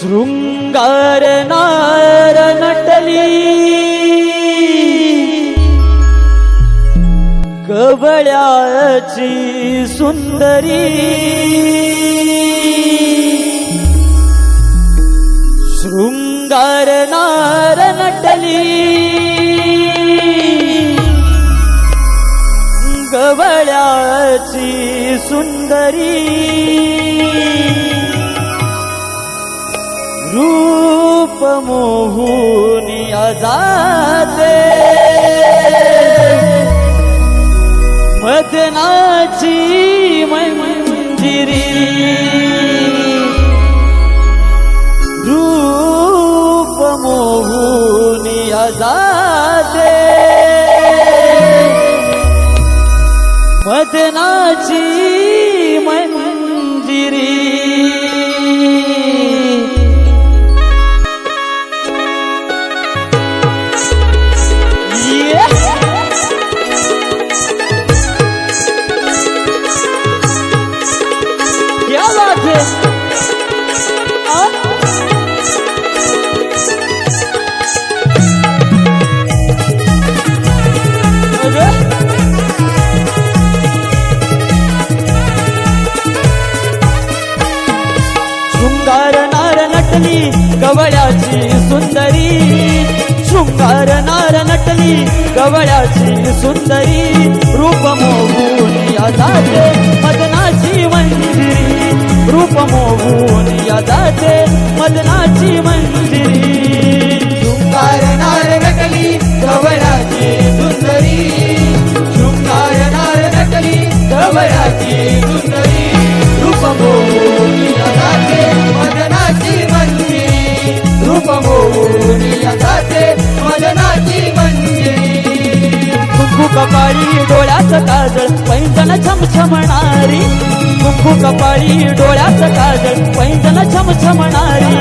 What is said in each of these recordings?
शृंगार नार नटली कवळ्याची सुंदरी शृंगार नार नटली कवळ्याची सुंदरी रूप मोहुनी जाते मदनाची मंजिरी रूप मोहुनी जाते मदनाची मंजिरी शृंगार नार नटली कवळ्याची सुंदरी शृंगार नार नटली कवळ्याची सुंदरी रूप मोहून जाते मदनाची मंजिरी रूप मोहून जाते मदनाची मंजिरी शृंगार नार नटली कवळ्याची सुंदरी शृंगार नार नटली कवळ्याची सुंदरी रूप मोहून जाते मदनाची मंजिरी रूप मोहून जाते मदनाची मंजिरी कुंकू कपाळी डोळ्यात काजळ पैंजण छमछमणारी कुंकू कपाळी डोळ्यात काजळ पैंजण छमछमणारी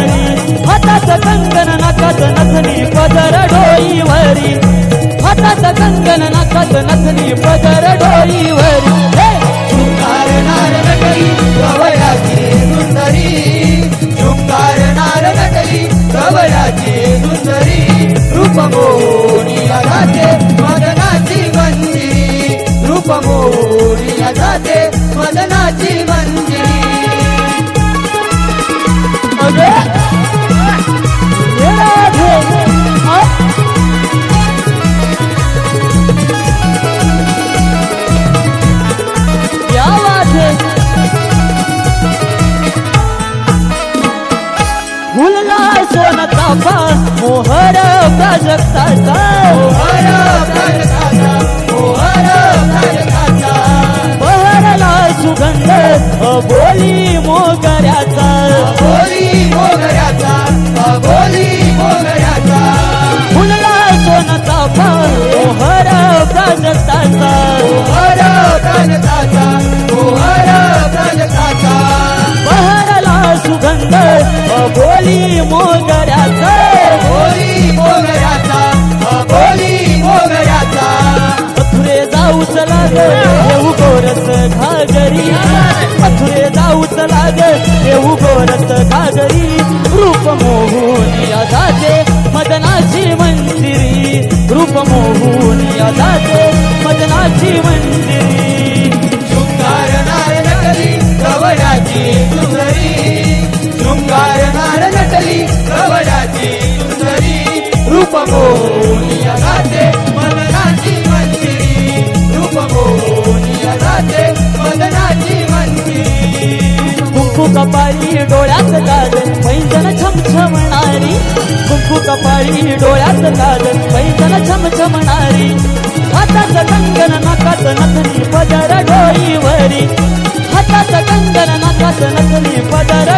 हातात कंगन नाकात नथनी पदर डोईवरी हातात कंगन नाकात नथनी पदर डोईवरी शृंगार नार नटली कवळ्याची सुंदरी शृंगार नार नटली कवळ्याची सुंदरी रूप मोहून जाते मदनाची मंजिरी रूप मोहून जाते मदनाची मंजिरी फुलला सोन चाफा मोहर प्राजक्ताचा मोहर प्राजक्ताचा मोहर प्राजक्ताचा बहरला सुगंध बोली मोगऱ्याचा बोली मोगऱ्याचा बोली मोगऱ्याचा फुलला सोन चाफा मोहर प्राजक्ताचा मोहर प्राजक्ताचा मोहर प्राजक्ताचा बहरला सुगंध बोली मोगऱ्याचा बोली मोगऱ्याचा बोली मोगऱ्याचा मथुरे जाऊच लाग येऊ गोरस घागरी मथुरे जाऊच लाग येऊ गोरस घागरी रूप मोहून जाते मदनाची मंजिरी रूप मोहून जाते मदनाची मंजिरी शृंगार नार नटली कवळ्याची सुंदरी शृंगार नार नटली कवळ्याची सुंदरी रूप मोहून जाते मदनाची मंजिरी रूप मोहून जाते मदनाची मंजिरी कुंकू कपाळी डोळ्यात काजल पैंजण छमछमणारी कुंकू कपाळी डोळ्यात काजल पैंजण छमछमणारी हातात कंगन नाकात नथनी पदर डोईवरी हातात कंगन नाकात नथनी पदर